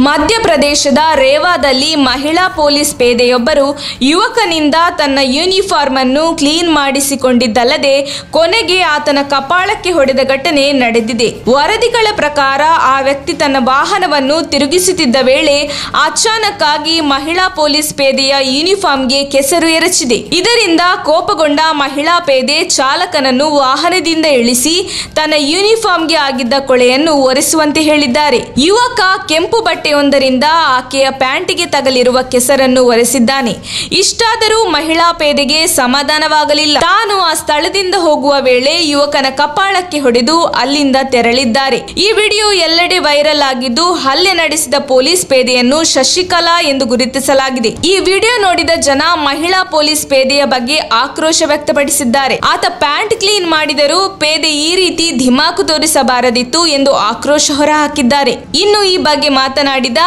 ಮಧ್ಯಪ್ರದೇಶದ ರೇವಾದಲ್ಲಿ ಮಹಿಳಾ ಪೊಲೀಸ್ ಪೇದೆಯೊಬ್ಬರು ಯುವಕನಿಂದ ತನ್ನ ಯೂನಿಫಾರ್ಮ್ ಅನ್ನು ಕ್ಲೀನ್ ಮಾಡಿಸಿಕೊಂಡಿದ್ದಲ್ಲದೆ ಕೊನೆಗೆ ಆತನ ಕಪಾಳಕ್ಕೆ ಹೊಡೆದ ಘಟನೆ ನಡೆದಿದೆ. ವರದಿಗಳ ಪ್ರಕಾರ ಆ ವ್ಯಕ್ತಿ ತನ್ನ ವಾಹನವನ್ನು ತಿರುಗಿಸುತ್ತಿದ್ದ ವೇಳೆ ಅಚಾನಕ್ ಆಗಿ ಮಹಿಳಾ ಪೊಲೀಸ್ ಪೇದೆಯ ಯೂನಿಫಾರ್ಮ್ಗೆ ಕೆಸರು ಎರಚಿದೆ. ಇದರಿಂದ ಕೋಪಗೊಂಡ ಮಹಿಳಾ ಪೇದೆ ಚಾಲಕನನ್ನು ವಾಹನದಿಂದ ಇಳಿಸಿ ತನ್ನ ಯೂನಿಫಾರ್ಮ್ಗೆ ಆಗಿದ್ದ ಕೊಳೆಯನ್ನು ಒರೆಸುವಂತೆ ಹೇಳಿದ್ದಾರೆ. ಯುವಕ ಕೆಂಪು ಬಟ್ಟೆಯೊಂದರಿಂದ ಆಕೆಯ ಪ್ಯಾಂಟಿಗೆ ತಗಲಿರುವ ಕೆಸರನ್ನು ಒರೆಸಿದ್ದಾನೆ. ಇಷ್ಟಾದರೂ ಮಹಿಳಾ ಪೇದೆಗೆ ಸಮಾಧಾನವಾಗಲಿಲ್ಲ. ತಾನು ಆ ಸ್ಥಳದಿಂದ ಹೋಗುವ ವೇಳೆ ಯುವಕನ ಕಪಾಳಕ್ಕೆ ಹೊಡೆದು ಅಲ್ಲಿಂದ ತೆರಳಿದ್ದಾರೆ. ಈ ವಿಡಿಯೋ ಎಲ್ಲೆಡೆ ವೈರಲ್ ಆಗಿದ್ದು ಹಲ್ಲೆ ನಡೆಸಿದ ಪೊಲೀಸ್ ಪೇದೆಯನ್ನು ಶಶಿಕಲಾ ಎಂದು ಗುರುತಿಸಲಾಗಿದೆ. ಈ ವಿಡಿಯೋ ನೋಡಿದ ಜನ ಮಹಿಳಾ ಪೊಲೀಸ್ ಪೇದೆಯ ಬಗ್ಗೆ ಆಕ್ರೋಶ ವ್ಯಕ್ತಪಡಿಸಿದ್ದಾರೆ. ಆತ ಪ್ಯಾಂಟ್ ಕ್ಲೀನ್ ಮಾಡಿದರೂ ಪೇದೆ ಈ ರೀತಿ ಧಿಮಾಕು ತೋರಿಸಬಾರದಿತ್ತು ಎಂದು ಆಕ್ರೋಶ ಹೊರಹಾಕಿದ್ದಾರೆ. ಇನ್ನು ಈ ಬಗ್ಗೆ ಮಾತನಾಡಿದ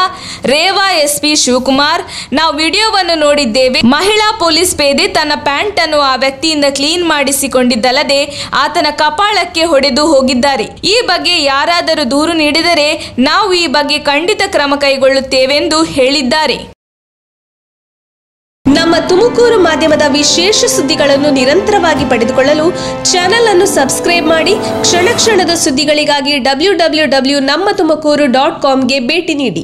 ರೇವಾ ಎಸ್ಪಿ ಶಿವಕುಮಾರ್, ನಾವು ವಿಡಿಯೋವನ್ನು ನೋಡಿದ್ದೇವೆ. ಮಹಿಳಾ ಪೊಲೀಸ್ ಪೇದೆ ತನ್ನ ಪ್ಯಾಂಟ್ ಅನ್ನು ಆ ವ್ಯಕ್ತಿಯಿಂದ ಕ್ಲೀನ್ ಮಾಡಿಸಿಕೊಂಡಿದ್ದಲ್ಲದೆ ಆತನ ಕಪಾಳಕ್ಕೆ ಹೊಡೆದು ಹೋಗಿದ್ದಾರೆ. ಈ ಬಗ್ಗೆ ಯಾರಾದರೂ ದೂರು ನೀಡಿದರೆ ನಾವು ಈ ಬಗ್ಗೆ ಖಂಡಿತ ಕ್ರಮ ಕೈಗೊಳ್ಳುತ್ತೇವೆಂದು ಹೇಳಿದ್ದಾರೆ. ನಮ್ಮ ತುಮಕೂರು ಮಾಧ್ಯಮದ ವಿಶೇಷ ಸುದ್ದಿಗಳನ್ನು ನಿರಂತರವಾಗಿ ಪಡೆದುಕೊಳ್ಳಲು ಚಾನೆಲ್ ಅನ್ನು ಸಬ್ಸ್ಕ್ರೈಬ್ ಮಾಡಿ. ಕ್ಷಣ ಕ್ಷಣದ ಸುದ್ದಿಗಳಿಗಾಗಿ www.nammathumakuru.com ಗೆ ಭೇಟಿ ನೀಡಿ.